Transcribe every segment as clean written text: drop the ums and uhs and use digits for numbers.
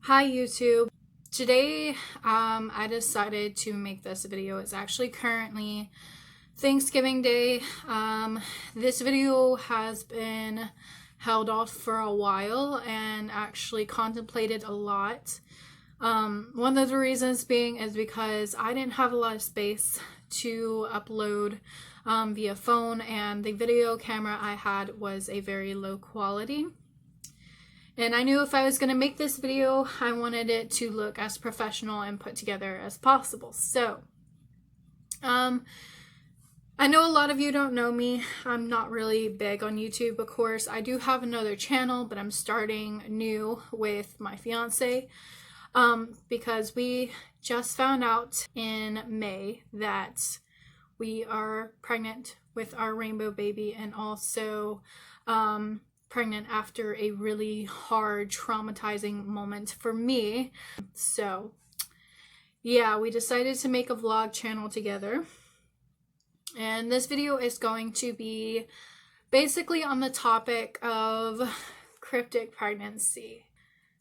Hi YouTube. Today I decided to make this video. It's actually currently Thanksgiving Day. This video has been held off for a while and actually contemplated a lot. One of the reasons being is because I didn't have a lot of space to upload via phone, and the video camera I had was a very low quality. And I knew if I was going to make this video, I wanted it to look as professional and put together as possible. So, I know a lot of you don't know me. I'm not really big on YouTube, of course. I do have another channel, but I'm starting new with my fiance because we just found out in May that we are pregnant with our rainbow baby, and also pregnant after a really hard, traumatizing moment for me. So yeah, we decided to make a vlog channel together. And this video is going to be basically on the topic of cryptic pregnancy.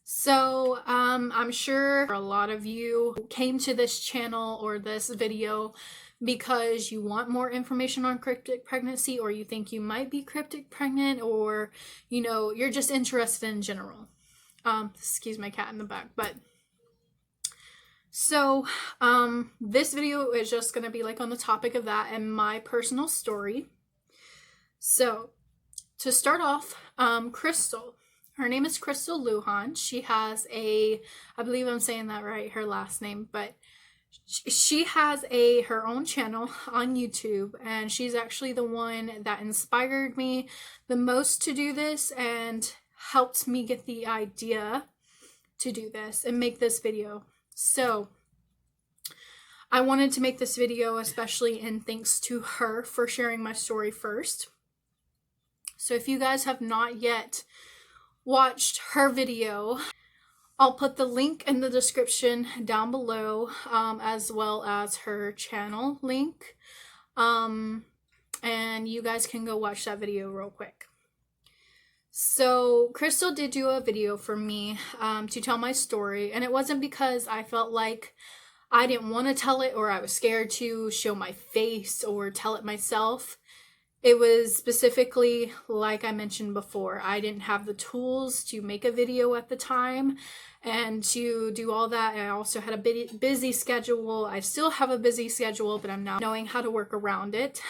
So I'm sure a lot of you came to this channel or this video because you want more information on cryptic pregnancy, or you think you might be cryptic pregnant, or you're just interested in general. Excuse my cat in the back. But so this video is just gonna be like on the topic of that and my personal story. So to start off, Cristal, her name is Cristal Lujan. She has I believe I'm saying that right, her last name, but she has her own channel on YouTube, and she's actually the one that inspired me the most to do this and helped me get the idea to do this and make this video. So I wanted to make this video especially in thanks to her for sharing my story first. So if you guys have not yet watched her video, I'll put the link in the description down below, as well as her channel link. And you guys can go watch that video real quick. So Cristal did do a video for me to tell my story, and it wasn't because I felt like I didn't want to tell it or I was scared to show my face or tell it myself. It was specifically, like I mentioned before, I didn't have the tools to make a video at the time and to do all that. I also had a busy schedule. I still have a busy schedule, but I'm now knowing how to work around it.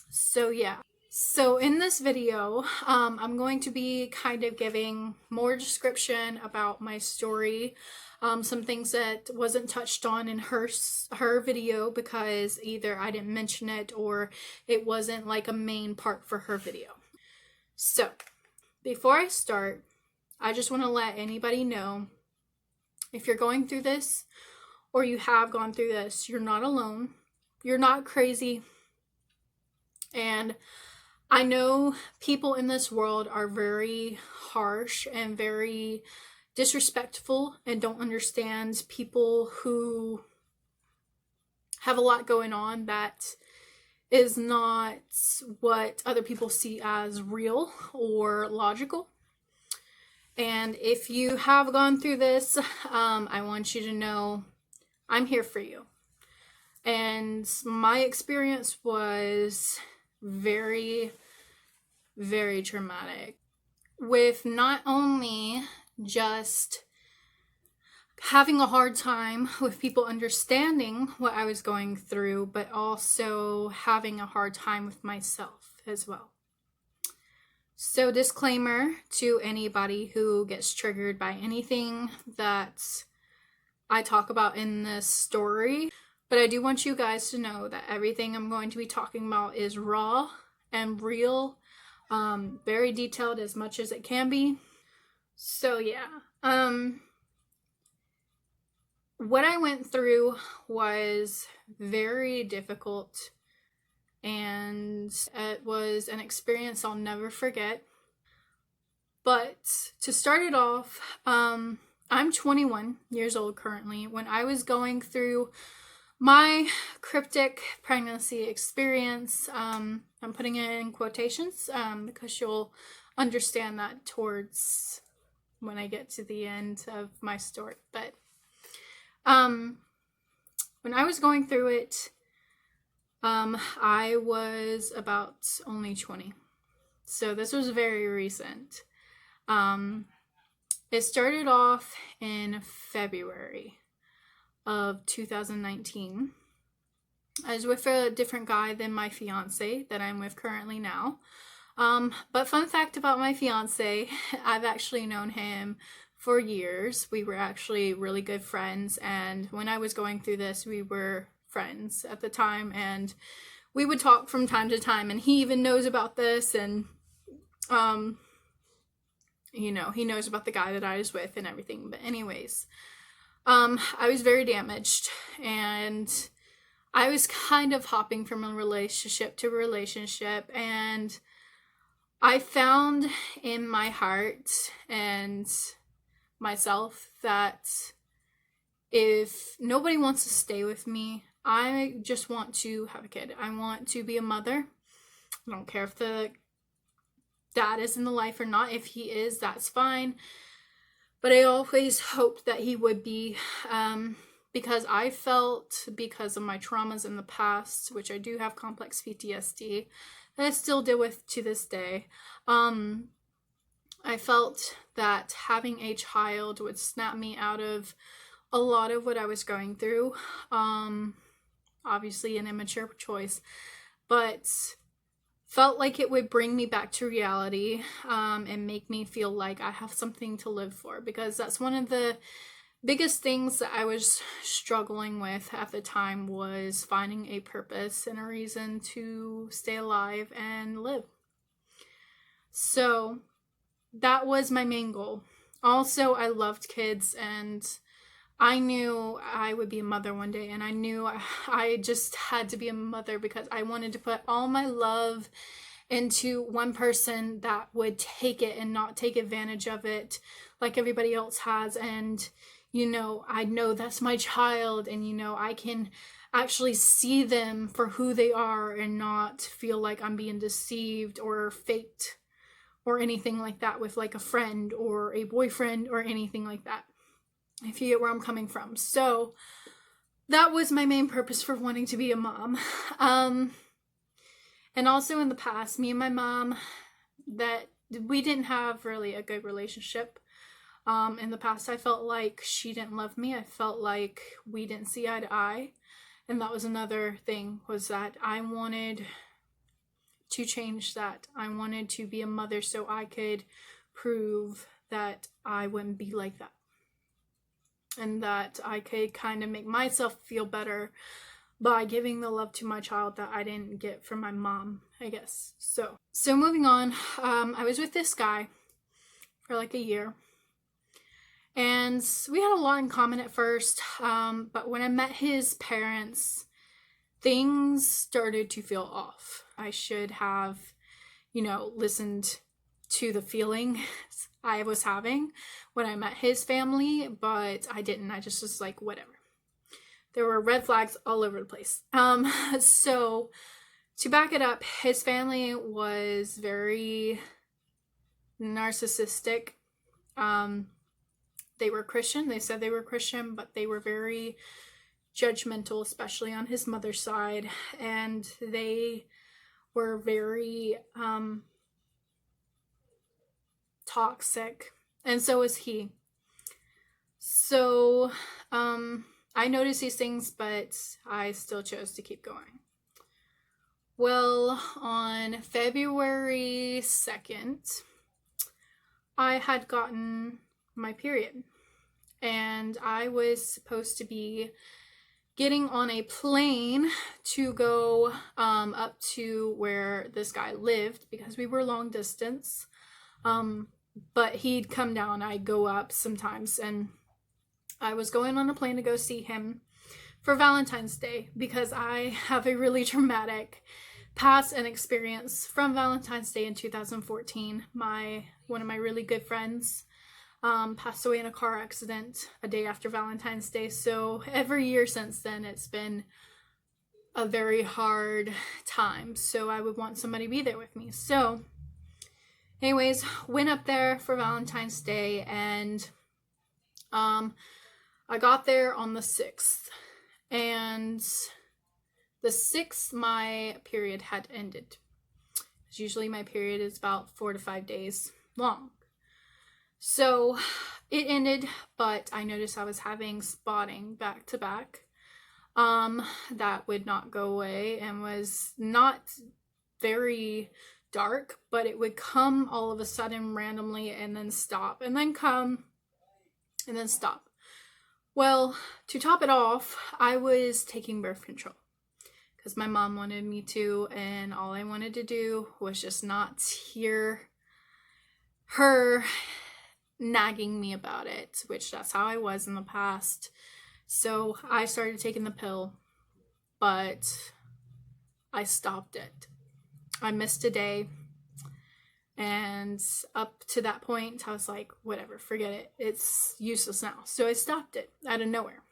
So yeah. So in this video, I'm going to be kind of giving more description about my story. Some things that wasn't touched on in her video because either I didn't mention it or it wasn't like a main part for her video. So before I start, I just want to let anybody know, if you're going through this or you have gone through this, you're not alone. You're not crazy. And I know people in this world are very harsh and very disrespectful and don't understand people who have a lot going on that is not what other people see as real or logical. And if you have gone through this, I want you to know I'm here for you. And my experience was very, very traumatic, with not only just having a hard time with people understanding what I was going through, but also having a hard time with myself as well. So disclaimer to anybody who gets triggered by anything that I talk about in this story, but I do want you guys to know that everything I'm going to be talking about is raw and real, very detailed as much as it can be. So yeah, what I went through was very difficult, and it was an experience I'll never forget. But to start it off, I'm 21 years old currently. When I was going through my cryptic pregnancy experience, I'm putting it in quotations because you'll understand that towards when I get to the end of my story. But when I was going through it, I was about only 20. So this was very recent. It started off in February of 2019. I was with a different guy than my fiance that I'm with currently now. But fun fact about my fiance, I've actually known him for years. We were actually really good friends, and when I was going through this, we were friends at the time, and we would talk from time to time, and he even knows about this, and you know, he knows about the guy that I was with and everything. But anyways, I was very damaged, and I was kind of hopping from a relationship to relationship, and I found in my heart and myself that if nobody wants to stay with me, I just want to have a kid. I want to be a mother. I don't care if the dad is in the life or not. If he is, that's fine. But I always hoped that he would be, because I felt, because of my traumas in the past, which I do have complex PTSD, that I still deal with to this day, I felt that having a child would snap me out of a lot of what I was going through. Obviously an immature choice, but felt like it would bring me back to reality, and make me feel like I have something to live for, because that's one of the biggest things that I was struggling with at the time, was finding a purpose and a reason to stay alive and live. So that was my main goal. Also, I loved kids, and I knew I would be a mother one day, and I knew I just had to be a mother because I wanted to put all my love into one person that would take it and not take advantage of it like everybody else has. And you know, I know that's my child, and you know, I can actually see them for who they are and not feel like I'm being deceived or faked or anything like that with like a friend or a boyfriend or anything like that, if you get where I'm coming from. So that was my main purpose for wanting to be a mom. And also in the past, me and my mom, that we didn't have really a good relationship. In the past, I felt like she didn't love me. I felt like we didn't see eye to eye. And that was another thing, was that I wanted to change that. I wanted to be a mother so I could prove that I wouldn't be like that, and that I could kind of make myself feel better by giving the love to my child that I didn't get from my mom, I guess. So moving on, I was with this guy for like a year, and we had a lot in common at first, but when I met his parents, things started to feel off. I should have, you know, listened to the feeling I was having when I met his family, but I didn't. I just was like, whatever. There were red flags all over the place. So to back it up, his family was very narcissistic. They were Christian. They said they were Christian, but they were very judgmental, especially on his mother's side. And they were very toxic. And so was he. So I noticed these things, but I still chose to keep going. Well, on February 2nd, I had gotten my period, and I was supposed to be getting on a plane to go up to where this guy lived, because we were long distance, but he'd come down, I'd go up sometimes, and I was going on a plane to go see him for Valentine's Day, because I have a really traumatic past and experience from Valentine's Day in 2014. One of my really good friends passed away in a car accident a day after Valentine's Day. So every year since then, it's been a very hard time. So I would want somebody to be there with me. So Anyways, went up there for Valentine's Day, and I got there on the 6th, and the 6th my period had ended. Usually my period is about 4 to 5 days long. So it ended, but I noticed I was having spotting back to back. That would not go away and was not very dark, but it would come all of a sudden randomly and then stop, and then come and then stop. Well, to top it off, I was taking birth control because my mom wanted me to, and all I wanted to do was just not hear her nagging me about it, which that's how I was in the past. So I started taking the pill, but I stopped it. I missed a day, and up to that point I was like, whatever, forget it, it's useless now. So I stopped it out of nowhere.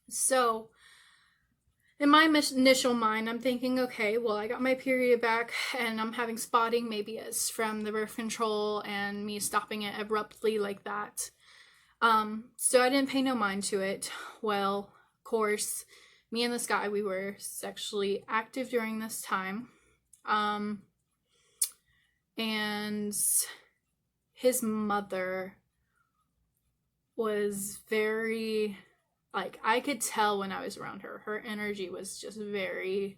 So in my initial mind, I'm thinking, okay, well, I got my period back and I'm having spotting. Maybe it's from the birth control and me stopping it abruptly like that. So I didn't pay no mind to it. Well, of course, me and this guy, we were sexually active during this time. And his mother was very, like, I could tell when I was around her, her energy was just very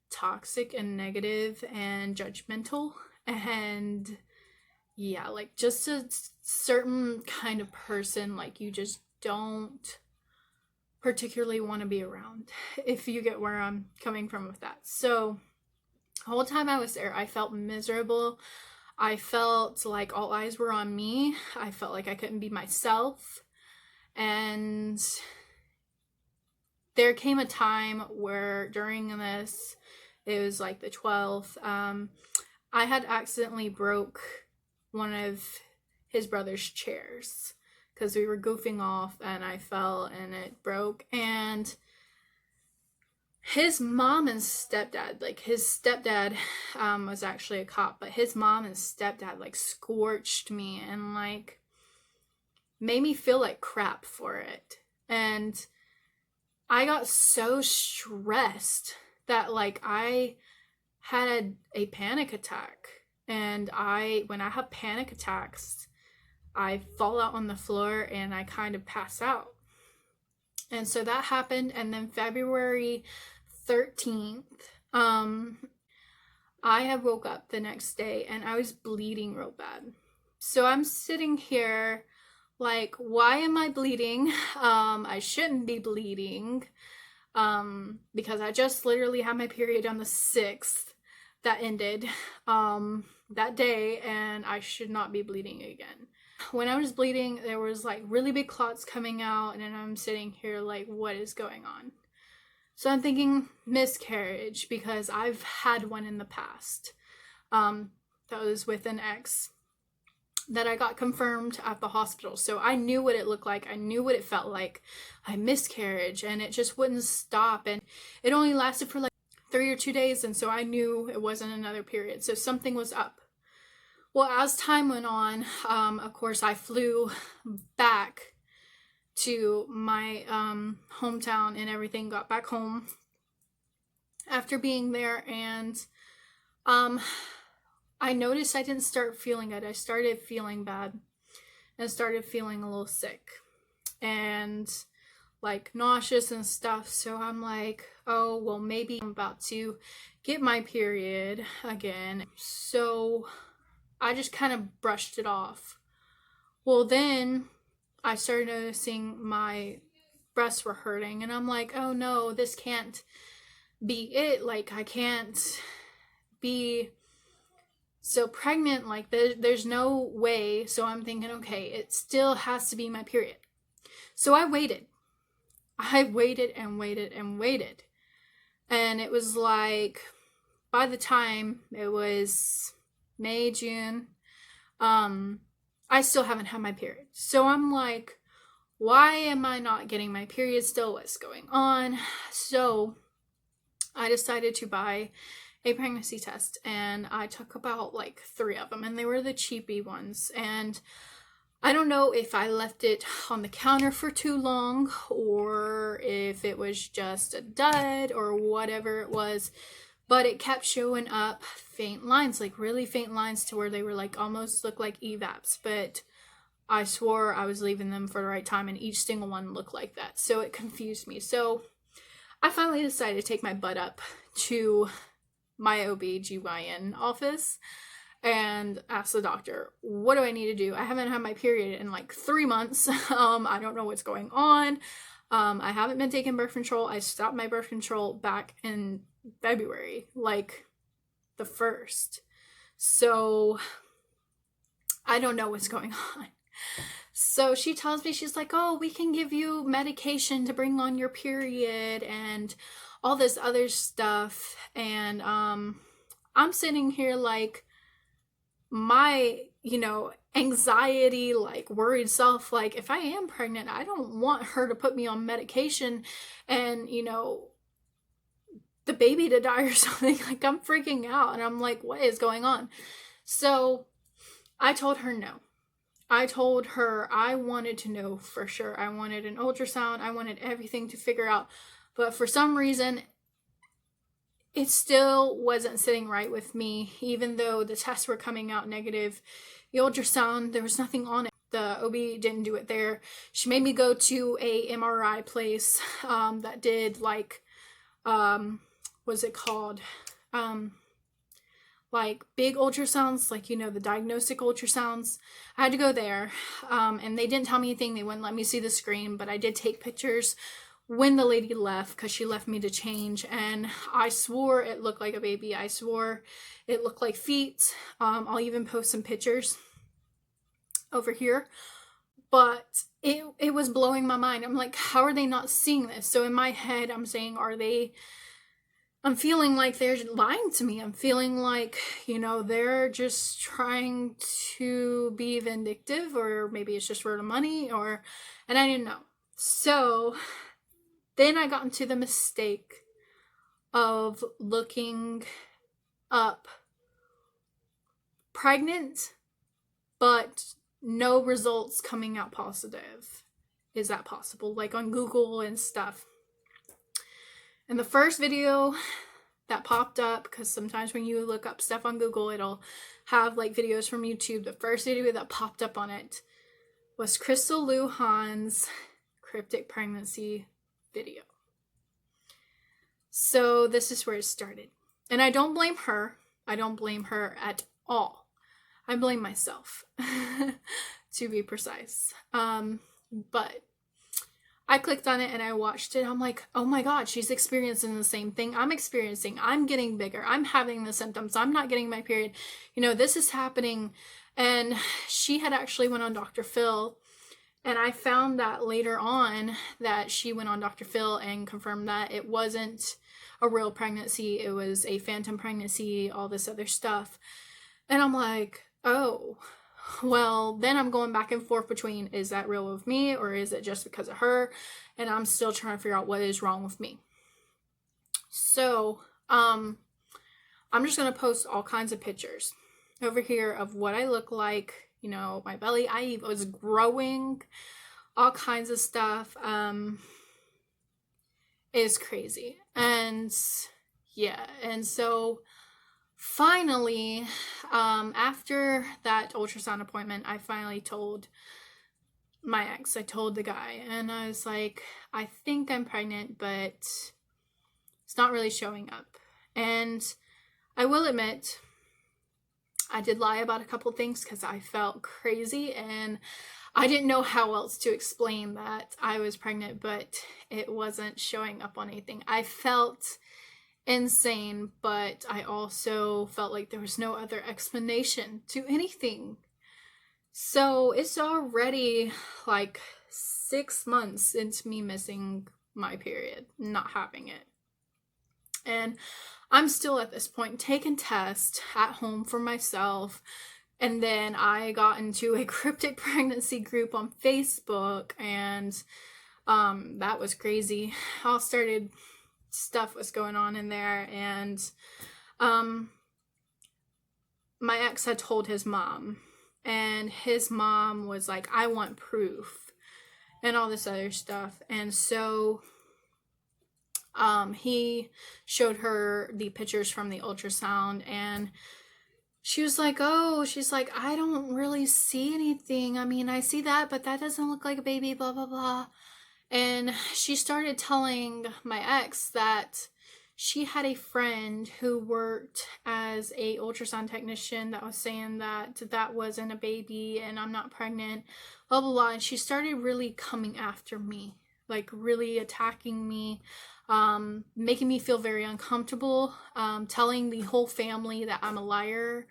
toxic and negative and judgmental, and yeah, like just a certain kind of person like you just don't particularly want to be around, if you get where I'm coming from with that. So the whole time I was there, I felt miserable. I felt like all eyes were on me. I felt like I couldn't be myself. And there came a time where during this, it was like the 12th, I had accidentally broke one of his brother's chairs because we were goofing off, and I fell and it broke. And his mom and stepdad, like his stepdad was actually a cop, but his mom and stepdad like scorched me and like made me feel like crap for it. And I got so stressed that like I had a panic attack. And when I have panic attacks, I fall out on the floor and I kind of pass out. And so that happened. And then February 13th, I had woke up the next day and I was bleeding real bad. So I'm sitting here like, why am I bleeding? I shouldn't be bleeding, because I just literally had my period on the 6th that ended that day, and I should not be bleeding again. When I was bleeding, there was like really big clots coming out, and I'm sitting here like, what is going on? So I'm thinking miscarriage, because I've had one in the past. That was with an ex that I got confirmed at the hospital. So I knew what it looked like. I knew what it felt like. I miscarriage, and it just wouldn't stop. And it only lasted for like 3 or 2 days. And so I knew it wasn't another period. So something was up. Well, as time went on, of course, I flew back to my hometown and everything, got back home after being there, and I noticed I didn't start feeling good. I started feeling bad and started feeling a little sick and like nauseous and stuff. So I'm like, oh, well, maybe I'm about to get my period again. So I just kind of brushed it off. Well, then I started noticing my breasts were hurting, and I'm like, oh no, this can't be it. Like, I can't be so pregnant, like there's no way. So I'm thinking, okay, it still has to be my period. So I waited and waited and waited, and it was like, by the time it was May, June, I still haven't had my period. So I'm like, why am I not getting my period still? What's going on? So I decided to buy a pregnancy test, and I took about like 3 of them, and they were the cheapy ones. And I don't know if I left it on the counter for too long, or if it was just a dud, or whatever it was, but it kept showing up faint lines, like really faint lines, to where they were like almost look like EVAPs, but I swore I was leaving them for the right time, and each single one looked like that. So it confused me. So I finally decided to take my butt up to my OB/GYN office and ask the doctor, what do I need to do? I haven't had my period in like 3 months. I don't know what's going on. I haven't been taking birth control. I stopped my birth control back in February, like the 1st. So I don't know what's going on. So she tells me, she's like, oh, we can give you medication to bring on your period and all this other stuff. And I'm sitting here like, my, anxiety, like worried self, like if I am pregnant, I don't want her to put me on medication and, the baby to die or something. Like I'm freaking out, and I'm like, what is going on? So I told her no. I told her I wanted to know for sure. I wanted an ultrasound. I wanted everything to figure out. But for some reason, it still wasn't sitting right with me, even though the tests were coming out negative. The ultrasound, there was nothing on it. The OB didn't do it there. She made me go to a MRI place that did like, what's it called? Like big ultrasounds, like, the diagnostic ultrasounds. I had to go there, and they didn't tell me anything. They wouldn't let me see the screen, but I did take pictures when the lady left, because she left me to change, and I swore it looked like a baby. I swore it looked like feet. I'll even post some pictures over here, but it was blowing my mind. I'm like, how are they not seeing this? So in my head, I'm saying, I'm feeling like they're lying to me. I'm feeling like, they're just trying to be vindictive, or maybe it's just for the money, and I didn't know. So then I got into the mistake of looking up pregnant, but no results coming out positive. Is that possible? Like on Google and stuff. And the first video that popped up, because sometimes when you look up stuff on Google, it'll have like videos from YouTube. The first video that popped up on it was Cristal Lujan's cryptic pregnancy video. So this is where it started. And I don't blame her. I don't blame her at all. I blame myself, to be precise. But I clicked on it and I watched it. I'm like, oh my God, she's experiencing the same thing I'm experiencing. I'm getting bigger. I'm having the symptoms. I'm not getting my period. This is happening. And she had actually went on Dr. Phil. And I found that later on that she went on Dr. Phil and confirmed that it wasn't a real pregnancy. It was a phantom pregnancy, all this other stuff. And I'm like, oh, well, then I'm going back and forth between, is that real with me, or is it just because of her? And I'm still trying to figure out what is wrong with me. So, I'm just going to post all kinds of pictures over here of what I look like, my belly. I was growing, all kinds of stuff. Is crazy. And yeah, and so finally, after that ultrasound appointment, I finally told my ex. I told the guy, and I was like, I think I'm pregnant, but it's not really showing up. And I will admit, I did lie about a couple things because I felt crazy, and I didn't know how else to explain that I was pregnant, but it wasn't showing up on anything. I felt insane, but I also felt like there was no other explanation to anything. So it's already like 6 months into me missing my period, not having it. And I'm still at this point taking tests at home for myself. And then I got into a cryptic pregnancy group on Facebook, and that was crazy. All started stuff was going on in there, and Um, my ex had told his mom, and his mom was like, I want proof and all this other stuff. And so he showed her the pictures from the ultrasound, and she was like, oh, she's like, I don't really see anything. I mean, I see that, but that doesn't look like a baby, blah, blah, blah. And she started telling my ex that she had a friend who worked as a ultrasound technician that was saying that that wasn't a baby and I'm not pregnant, blah, blah, blah. And she started really coming after me, like really attacking me, making me feel very uncomfortable, telling the whole family that I'm a liar,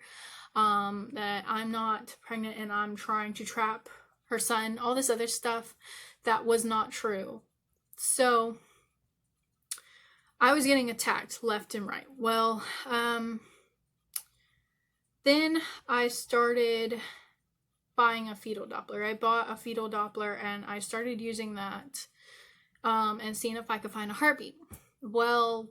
that I'm not pregnant and I'm trying to trap her son, all this other stuff that was not true. So I was getting attacked left and right. Well, then I started buying a fetal Doppler. I bought a fetal Doppler and I started using that and seeing if I could find a heartbeat. Well,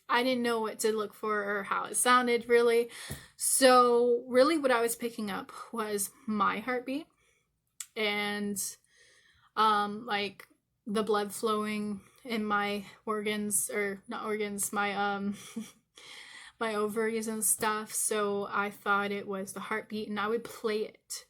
I didn't know what to look for or how it sounded really. So really what I was picking up was my heartbeat and like the blood flowing in my organs, or not organs, my my ovaries and stuff. So I thought it was the heartbeat and I would play it.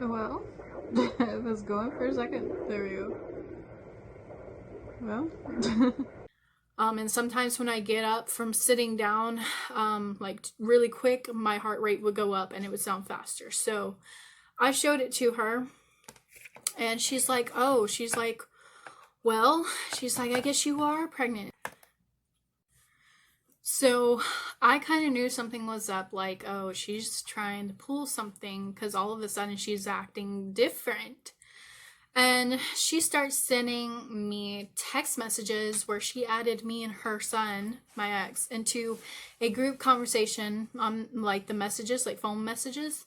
Well, it was going for a second. There we go. Well. And sometimes when I get up from sitting down, like really quick, my heart rate would go up and it would sound faster. So I showed it to her and she's like, oh, she's like, well, she's like, I guess you are pregnant. So I kind of knew something was up, like, oh, she's trying to pull something because all of a sudden she's acting different. And she starts sending me text messages where she added me and her son, my ex, into a group conversation on like the messages, like phone messages,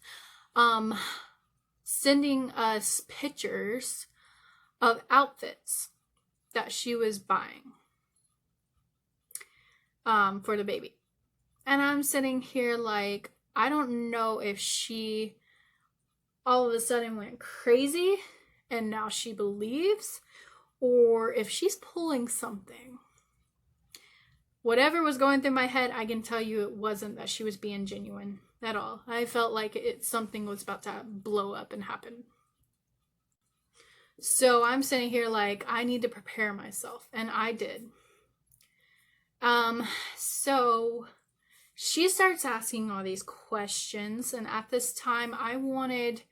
sending us pictures of outfits that she was buying for the baby. And I'm sitting here like, I don't know if she all of a sudden went crazy and now she believes, or if she's pulling something. Whatever was going through my head, I can tell you it wasn't that she was being genuine at all. I felt like something was about to blow up and happen. So I'm sitting here like, I need to prepare myself, and I did. So she starts asking all these questions, and at this time I wanted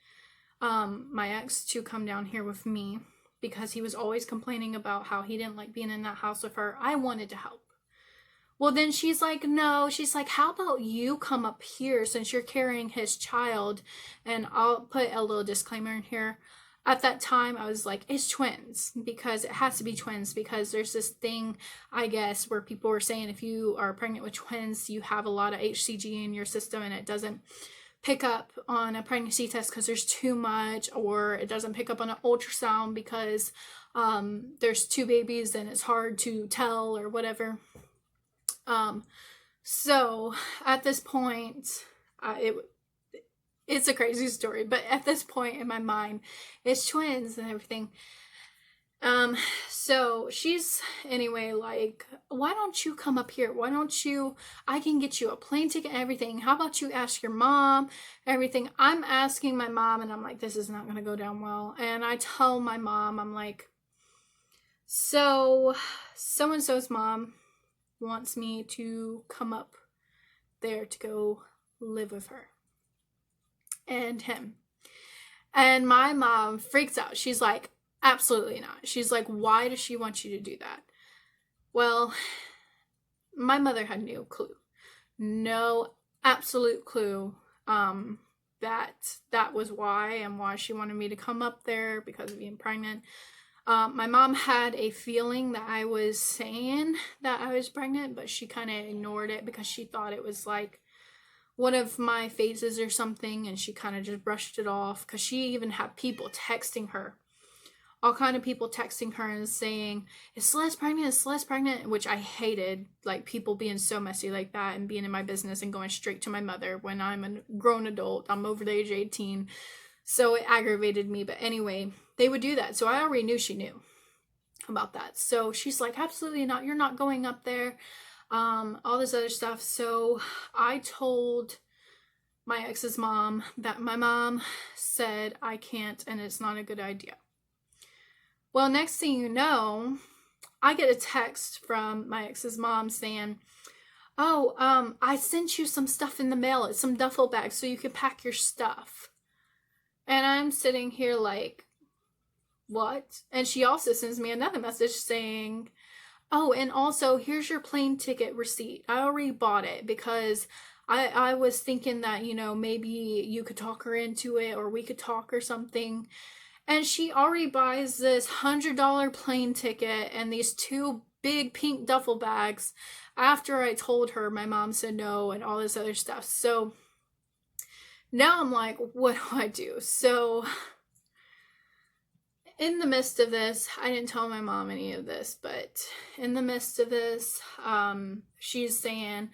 my ex to come down here with me because he was always complaining about how he didn't like being in that house with her. I wanted to help. Well, then she's like, no, she's like, how about you come up here since you're carrying his child? And I'll put a little disclaimer in here. At that time, I was like, it's twins, because it has to be twins, because there's this thing, I guess, where people were saying if you are pregnant with twins, you have a lot of HCG in your system and it doesn't pick up on a pregnancy test because there's too much, or it doesn't pick up on an ultrasound because there's two babies and it's hard to tell or whatever. So at this point, it's a crazy story, but at this point in my mind, it's twins and everything. So she's anyway like, why don't you come up here? Why don't you, I can get you a plane ticket and everything. How about you ask your mom, everything. I'm asking my mom and I'm like, this is not going to go down well. And I tell my mom, I'm like, so and so's mom wants me to come up there to go live with her and him. And my mom freaks out. She's like, absolutely not. She's like, why does she want you to do that? Well, my mother had no clue. No absolute clue that was why, and why she wanted me to come up there because of being pregnant. My mom had a feeling that I was saying that I was pregnant, but she kind of ignored it because she thought it was like one of my phases or something, and she kind of just brushed it off, because she even had people texting her, all kind of people texting her and saying, is Celeste pregnant? Is Celeste pregnant? Which I hated, like people being so messy like that and being in my business and going straight to my mother when I'm a grown adult. I'm over the age of 18. So it aggravated me. But anyway, they would do that. So I already knew she knew about that. So she's like, absolutely not. You're not going up there. All this other stuff. So I told my ex's mom that my mom said I can't and it's not a good idea. Well, next thing you know, I get a text from my ex's mom saying, oh, I sent you some stuff in the mail. It's some duffel bags so you can pack your stuff. And I'm sitting here like, what? And she also sends me another message saying, oh, and also here's your plane ticket receipt. I already bought it because I was thinking that, you know, maybe you could talk her into it, or we could talk or something. And she already buys this $100 plane ticket and these 2 big pink duffel bags after I told her my mom said no and all this other stuff. So now I'm like, what do I do? So in the midst of this, I didn't tell my mom any of this, but in the midst of this, she's saying,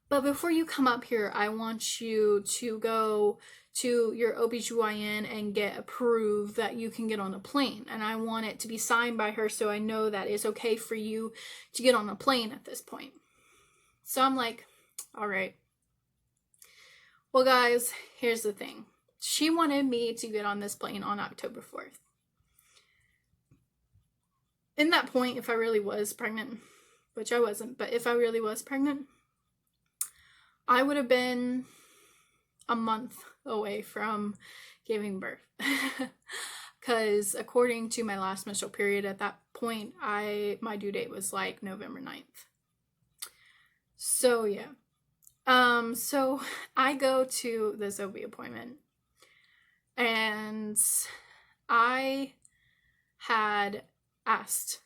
but before you come up here, I want you to go to your OBGYN and get approved that you can get on a plane. And I want it to be signed by her so I know that it's okay for you to get on a plane at this point. So I'm like, all right. Well, guys, here's the thing. She wanted me to get on this plane on October 4th. In that point, if I really was pregnant, which I wasn't, but if I really was pregnant, I would have been a month away from giving birth. Because according to my last menstrual period at that point, my due date was like November 9th. So yeah. So I go to this OB appointment, and I had asked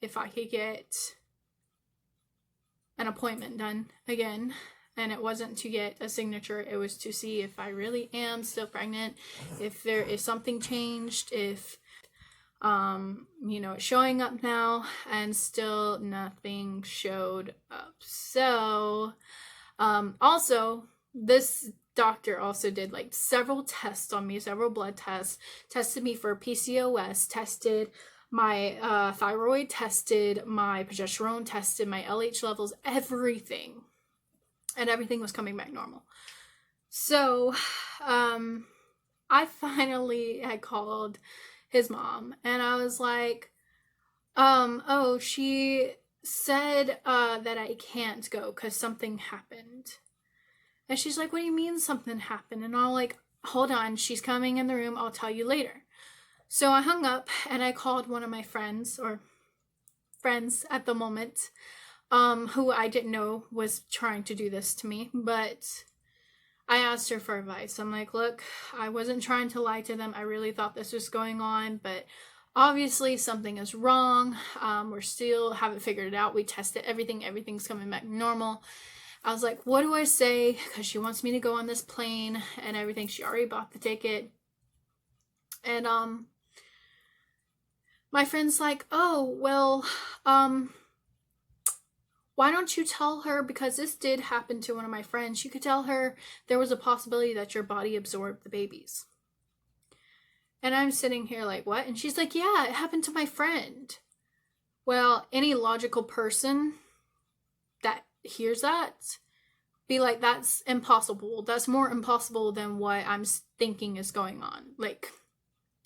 if I could get an appointment done again. And it wasn't to get a signature, it was to see if I really am still pregnant, if there is something changed, if, you know, it's showing up now, and still nothing showed up. So, also, this doctor also did like several tests on me, several blood tests, tested me for PCOS, tested my thyroid, tested my progesterone, tested my LH levels, everything. And everything was coming back normal. So, I finally had called his mom, and I was like, oh, she said, that I can't go because something happened. And she's like, what do you mean something happened? And I'm like, hold on, she's coming in the room, I'll tell you later. So I hung up, and I called one of my friends at the moment, who I didn't know was trying to do this to me, but I asked her for advice. I'm like, look, I wasn't trying to lie to them. I really thought this was going on, but obviously something is wrong. We're still haven't figured it out. We tested everything. Everything's coming back normal. I was like, what do I say? Because she wants me to go on this plane and everything. She already bought the ticket. And, my friend's like, oh, well, why don't you tell her, because this did happen to one of my friends, you could tell her there was a possibility that your body absorbed the babies. And I'm sitting here like, what? And she's like, yeah, it happened to my friend. Well, any logical person that hears that be like, that's impossible. That's more impossible than what I'm thinking is going on. Like,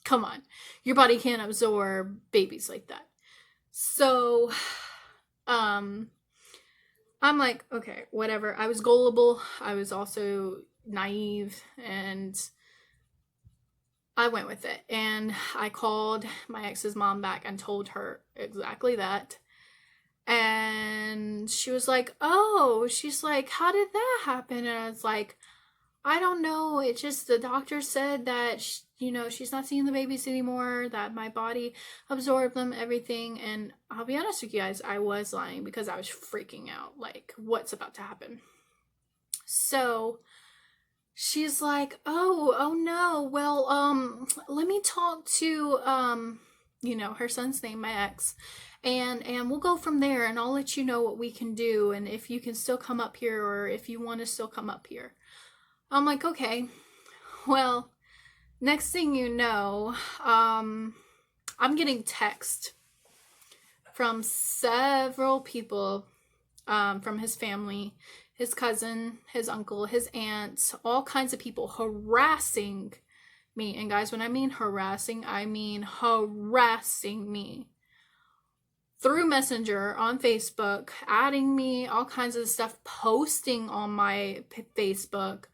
come on. Your body can't absorb babies like that. So, I'm like, okay, whatever. I was gullible. I was also naive, and I went with it. And I called my ex's mom back and told her exactly that. And she was like, oh, she's like, how did that happen? And I was like, I don't know. It just, the doctor said that, she's not seeing the babies anymore, that my body absorbed them, everything. And I'll be honest with you guys, I was lying because I was freaking out. Like, what's about to happen? So she's like, oh no. Well, let me talk to, her son's name, my ex, and we'll go from there, and I'll let you know what we can do, and if you can still come up here, or if you want to still come up here. I'm like, okay. Well, next thing you know, I'm getting text from several people, from his family, his cousin, his uncle, his aunt, all kinds of people harassing me. And guys, when I mean harassing, I mean harassing me through Messenger, on Facebook, adding me, all kinds of stuff, posting on my Facebook,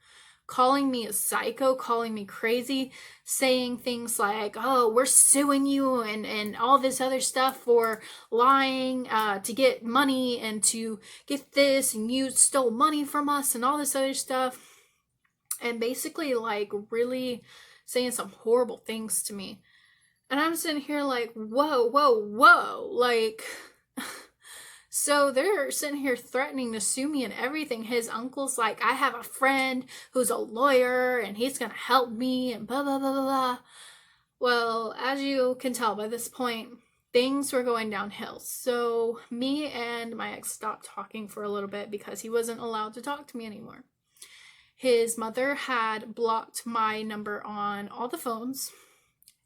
calling me a psycho, calling me crazy, saying things like, oh, we're suing you, and all this other stuff for lying to get money and to get this, and you stole money from us and all this other stuff. And basically, like, really saying some horrible things to me. And I'm sitting here like, whoa. Like, so they're sitting here threatening to sue me and everything. His uncle's like, I have a friend who's a lawyer and he's going to help me and blah, blah, blah, blah, blah. Well, as you can tell by this point, things were going downhill. So me and my ex stopped talking for a little bit because he wasn't allowed to talk to me anymore. His mother had blocked my number on all the phones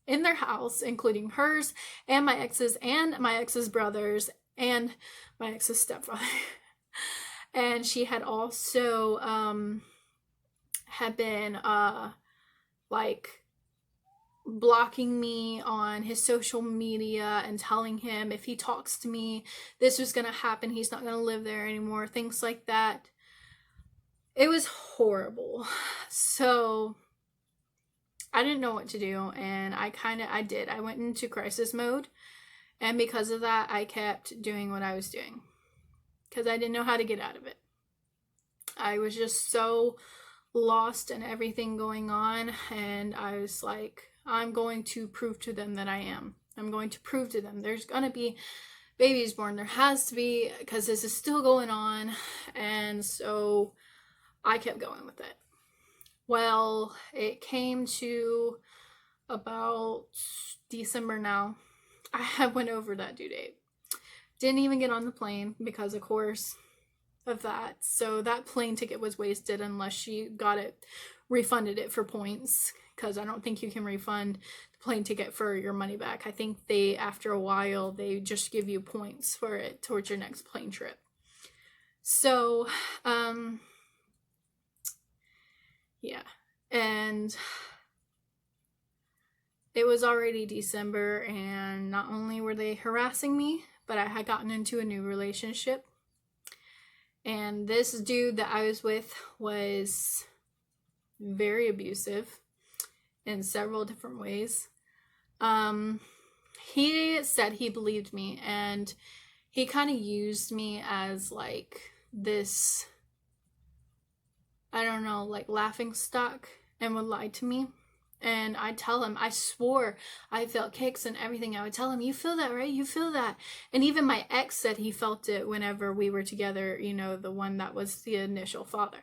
in their house, including hers and my ex's brothers and my ex's stepfather. And she had also had been like blocking me on his social media and telling him if he talks to me, this was going to happen. He's not going to live there anymore. Things like that. It was horrible. So I didn't know what to do, and I did. I went into crisis mode, and because of that, I kept doing what I was doing because I didn't know how to get out of it. I was just so lost in everything going on, and I was like, I'm going to prove to them that I am. I'm going to prove to them there's going to be babies born. There has to be, because this is still going on. And so I kept going with it. Well, it came to about December now. I went over that due date. Didn't even get on the plane because, of course, of that. So that plane ticket was wasted unless she got it, refunded it for points, because I don't think you can refund the plane ticket for your money back. I think they, after a while, they just give you points for it towards your next plane trip. So, yeah. And it was already December, and not only were they harassing me, but I had gotten into a new relationship. And this dude that I was with was very abusive in several different ways. He said he believed me, and he kind of used me as like this, I don't know, like laughing stock, and would lie to me. And I'd tell him, I swore I felt kicks and everything. I would tell him, you feel that, right? You feel that. And even my ex said he felt it whenever we were together, the one that was the initial father.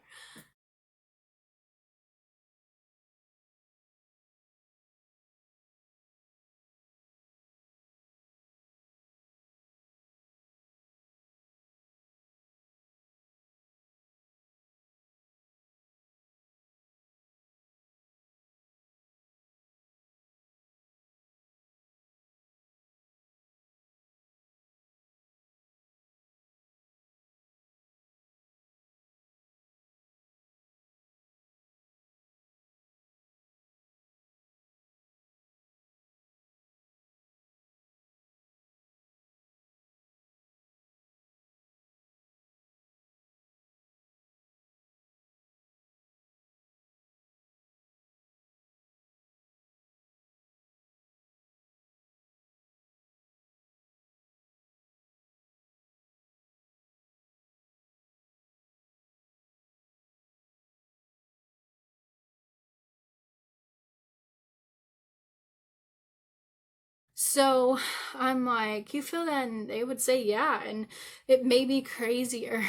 So I'm like, you feel that? And they would say, yeah. And it made me crazier.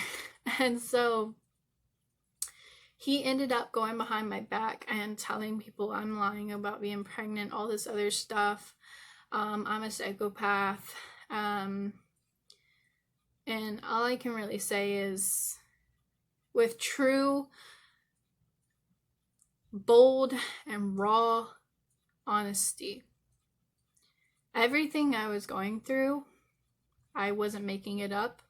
And so he ended up going behind my back and telling people I'm lying about being pregnant, all this other stuff. I'm a psychopath. And all I can really say is, with true, bold, and raw honesty, everything I was going through, I wasn't making it up.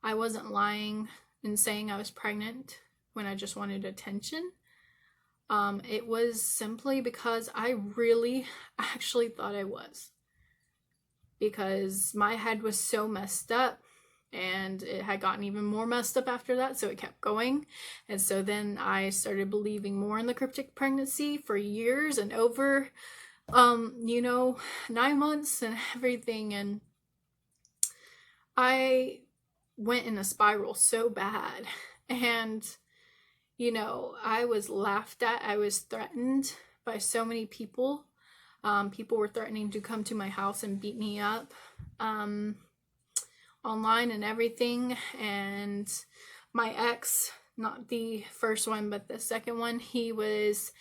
I wasn't lying and saying I was pregnant when I just wanted attention. It was simply because I really actually thought I was. Because my head was so messed up, and it had gotten even more messed up after that, so it kept going. And so then I started believing more in the cryptic pregnancy for years and over, 9 months and everything. And I went in a spiral so bad. And, I was laughed at. I was threatened by so many people. People were threatening to come to my house and beat me up online and everything. And my ex, not the first one, but the second one, he was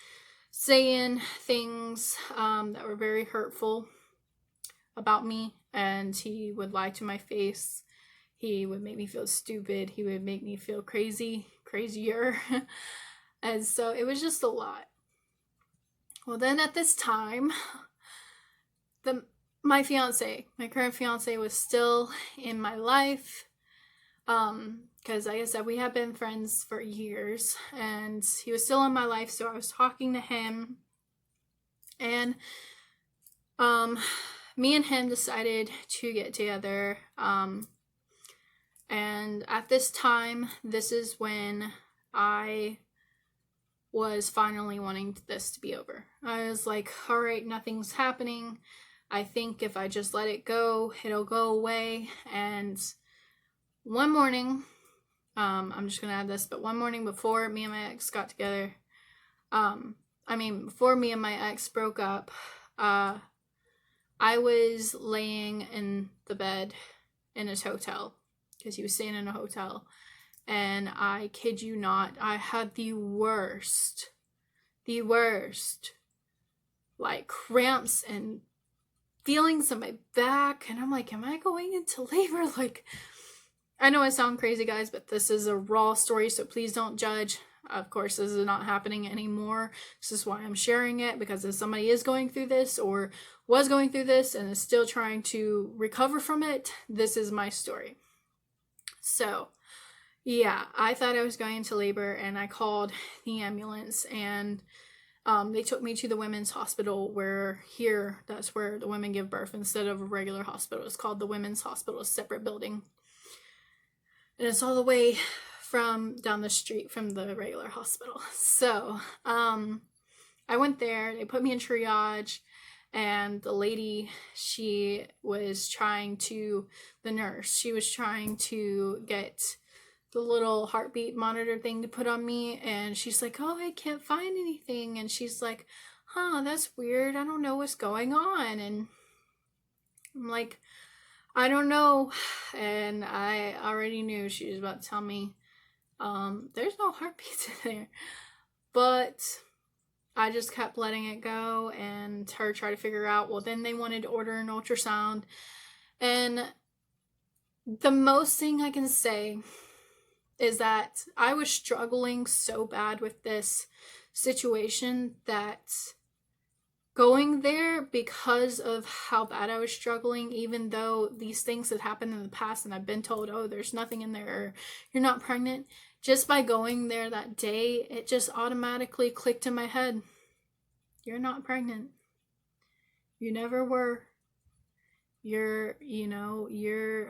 saying things that were very hurtful about me. And he would lie to my face. He would make me feel stupid. He would make me feel crazier. And so it was just a lot. Well, then at this time, my current fiance was still in my life. Because like I said, we have been friends for years, and he was still in my life. So I was talking to him, and me and him decided to get together. And at this time, this is when I was finally wanting this to be over. I was like, all right, nothing's happening. I think if I just let it go, it'll go away. And one morning, I'm just gonna add this, but one morning before me and my ex got together, before me and my ex broke up, I was laying in the bed in his hotel, because he was staying in a hotel. And I kid you not, I had the worst, like cramps and feelings in my back. And I'm like, am I going into labor? Like, I know I sound crazy, guys, but this is a raw story, so please don't judge. Of course, this is not happening anymore. This is why I'm sharing it, because if somebody is going through this or was going through this and is still trying to recover from it, this is my story. So, yeah, I thought I was going into labor, and I called the ambulance, and they took me to the women's hospital, that's where the women give birth instead of a regular hospital. It's called the women's hospital, a separate building. And it's all the way from down the street from the regular hospital. So, I went there, they put me in triage, and the lady, the nurse, she was trying to get the little heartbeat monitor thing to put on me, and she's like, oh, I can't find anything. And she's like, that's weird, I don't know what's going on. And I'm like, I don't know. And I already knew she was about to tell me, there's no heartbeats in there. But I just kept letting it go, and her try to figure out, well, then they wanted to order an ultrasound. And the most thing I can say is that I was struggling so bad with this situation that going there, because of how bad I was struggling, even though these things had happened in the past and I've been told, oh, there's nothing in there, or you're not pregnant, just by going there that day, it just automatically clicked in my head. You're not pregnant. You never were. You're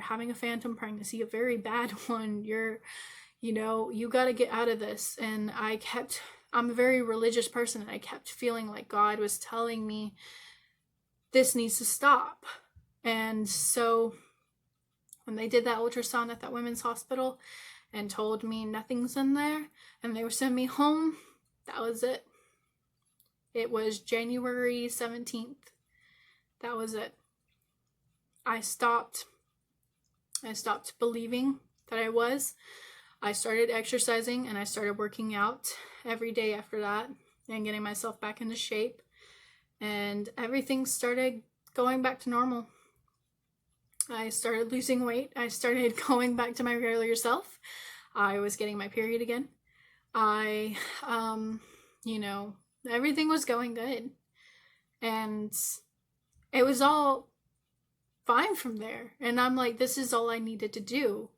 having a phantom pregnancy, a very bad one. You got to get out of this. And I'm a very religious person, and I kept feeling like God was telling me this needs to stop. And so when they did that ultrasound at that women's hospital and told me nothing's in there, and they were sending me home, that was it. It was January 17th. That was it. I stopped believing that I was. I started exercising and I started working out every day after that and getting myself back into shape. And everything started going back to normal. I started losing weight. I started going back to my regular self. I was getting my period again. Everything was going good. And it was all fine from there. And I'm like, this is all I needed to do.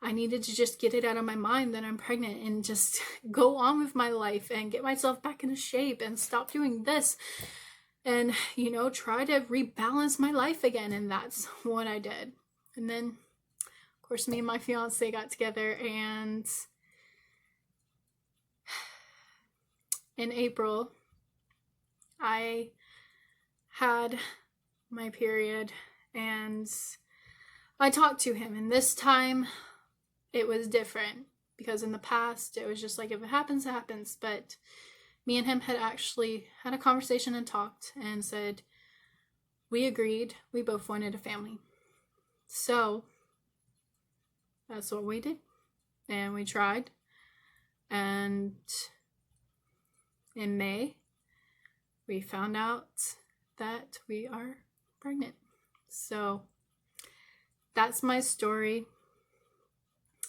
I needed to just get it out of my mind that I'm pregnant and just go on with my life and get myself back into shape and stop doing this and, try to rebalance my life again. And that's what I did. And then, of course, me and my fiance got together, and in April, I had my period, and I talked to him, and this time it was different, because in the past it was just like, if it happens, it happens. But me and him had actually had a conversation and talked and said we agreed we both wanted a family. So that's what we did, and we tried. And in May, we found out that we are pregnant. So that's my story.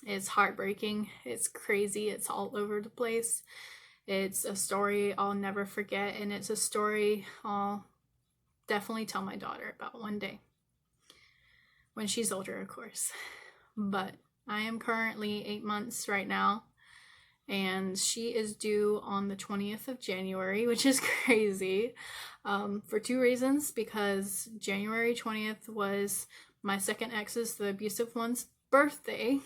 It's heartbreaking. It's crazy. It's all over the place. It's a story I'll never forget, and it's a story I'll definitely tell my daughter about one day. When she's older, of course. But I am currently 8 months right now, and she is due on the 20th of January, which is crazy, for two reasons. Because January 20th was my second ex's, the abusive one's, birthday.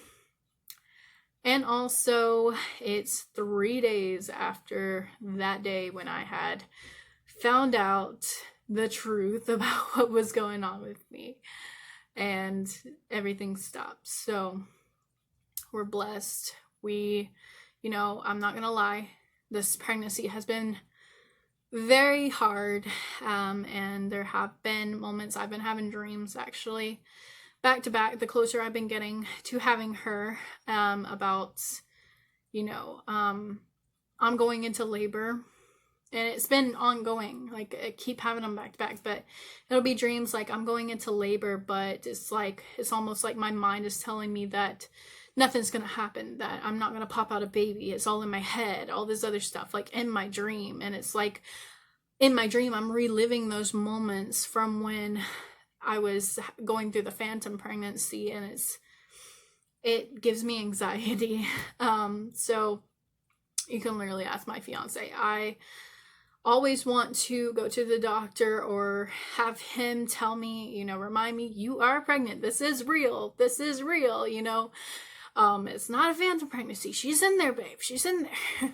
And also, it's 3 days after that day when I had found out the truth about what was going on with me. And everything stopped. So, we're blessed. I'm not gonna lie, this pregnancy has been very hard. And there have been moments I've been having dreams, actually, back to back, the closer I've been getting to having her, about, I'm going into labor, and it's been ongoing. Like, I keep having them back to back, but it'll be dreams like I'm going into labor, but it's almost like my mind is telling me that nothing's gonna happen, that I'm not gonna pop out a baby. It's all in my head, all this other stuff, like in my dream. And it's like, in my dream, I'm reliving those moments from when I was going through the phantom pregnancy, and it gives me anxiety. So you can literally ask my fiance. I always want to go to the doctor or have him tell me, remind me, you are pregnant. This is real. This is real, it's not a phantom pregnancy. She's in there, babe. She's in there.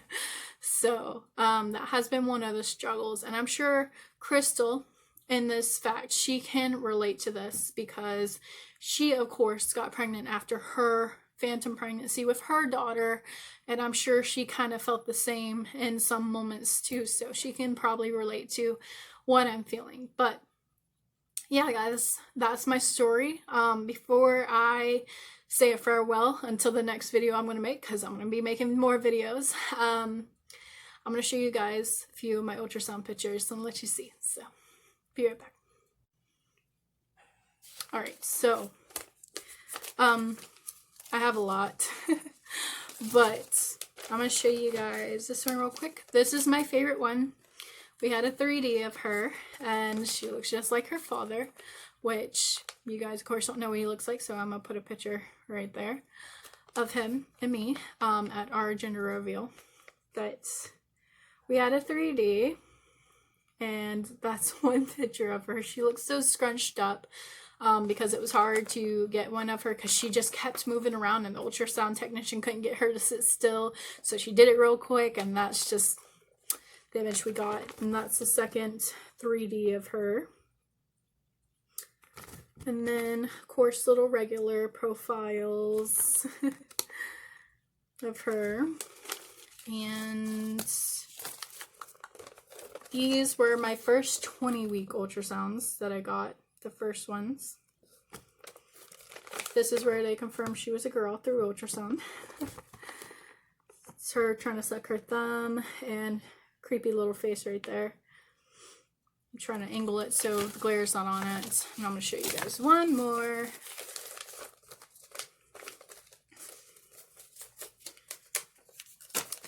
So, that has been one of the struggles, and I'm sure Cristal, in this fact, she can relate to this, because she, of course, got pregnant after her phantom pregnancy with her daughter, and I'm sure she kind of felt the same in some moments too, so she can probably relate to what I'm feeling. But yeah, guys, that's my story. Before I say a farewell until the next video I'm going to make, because I'm going to be making more videos, I'm going to show you guys a few of my ultrasound pictures and let you see. So be right back. Alright, so I have a lot, but I'm going to show you guys this one real quick. This is my favorite one. We had a 3D of her, and she looks just like her father, which you guys, of course, don't know what he looks like, so I'm going to put a picture right there of him and me at our gender reveal. But we had a 3D, and that's one picture of her. She looks so scrunched up because it was hard to get one of her, because she just kept moving around, and the ultrasound technician couldn't get her to sit still, so she did it real quick, and that's just the image we got. And that's the second 3D of her. And then, of course, little regular profiles of her. And these were my first 20-week ultrasounds that I got, the first ones. this is where they confirmed she was a girl through ultrasound. It's her trying to suck her thumb, and creepy little face right there. I'm trying to angle it so the glare's not on it. And I'm going to show you guys one more.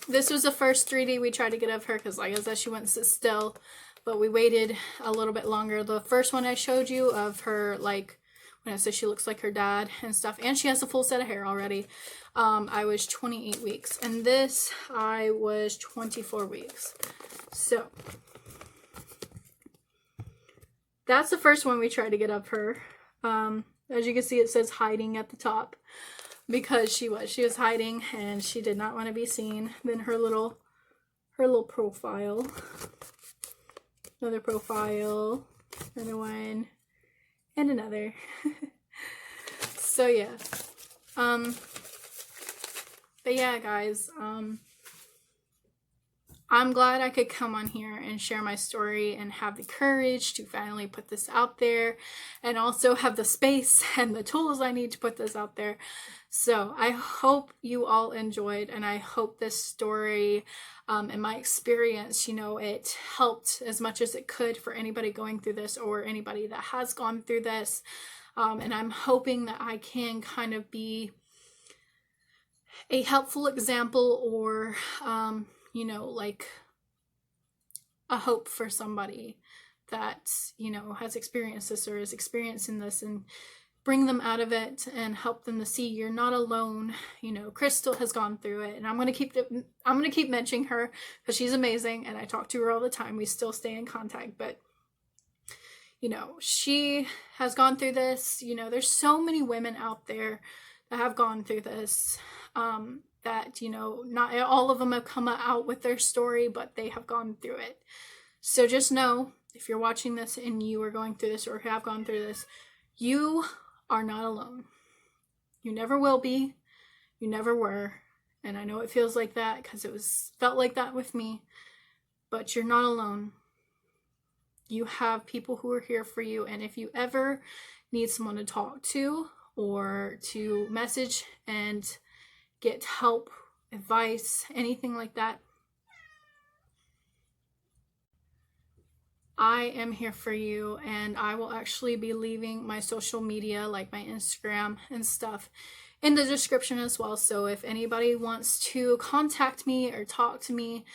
This was the first 3D we tried to get of her because, like I said, she wouldn't sit still. But we waited a little bit longer. The first one I showed you of her, like, when I said she looks like her dad and stuff. And she has a full set of hair already. I was 28 weeks. And this, I was 24 weeks. So, that's the first one we tried to get of her. As you can see, it says hiding at the top. Because she was hiding and she did not want to be seen. Then her little profile. Another profile. Another one. And another. So yeah. But yeah, guys, I'm glad I could come on here and share my story and have the courage to finally put this out there, and also have the space and the tools I need to put this out there. So I hope you all enjoyed, and I hope this story and my experience, you know, it helped as much as it could for anybody going through this or anybody that has gone through this. And I'm hoping that I can kind of be a helpful example, or you know, like a hope for somebody that, you know, has experienced this or is experiencing this, and bring them out of it and help them to see you're not alone. You know, Cristal has gone through it, and I'm going to keep mentioning her because she's amazing and I talk to her all the time. We still stay in contact, but you know, she has gone through this. You know, there's so many women out there that have gone through this, that, you know, not all of them have come out with their story, but they have gone through it. So just know, if you're watching this and you are going through this or have gone through this, you are not alone. You never will be. You never were. And I know it feels like that because it felt like that with me, but you're not alone. You have people who are here for you. And if you ever need someone to talk to or to message and get help, advice, anything like that, I am here for you. And I will actually be leaving my social media, like my Instagram and stuff, in the description as well. So if anybody wants to contact me or talk to me,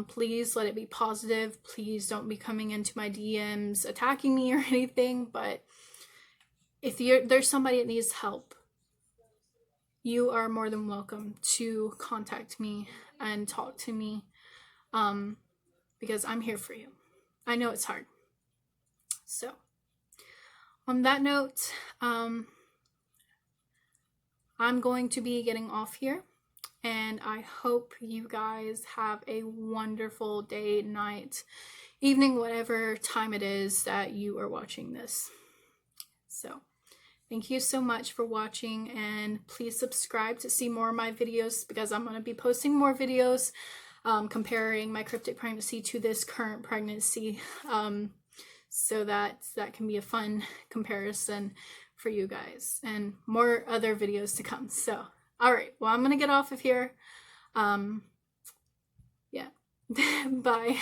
please let it be positive. Please don't be coming into my DMs attacking me or anything. But if there's somebody that needs help, you are more than welcome to contact me and talk to me, because I'm here for you. I know it's hard. So, on that note, I'm going to be getting off here, and I hope you guys have a wonderful day, night, evening, whatever time it is that you are watching this. So, thank you so much for watching, and please subscribe to see more of my videos, because I'm going to be posting more videos comparing my cryptic pregnancy to this current pregnancy, so that can be a fun comparison for you guys, and more other videos to come. So, all right, well, I'm going to get off of here. Yeah. Bye.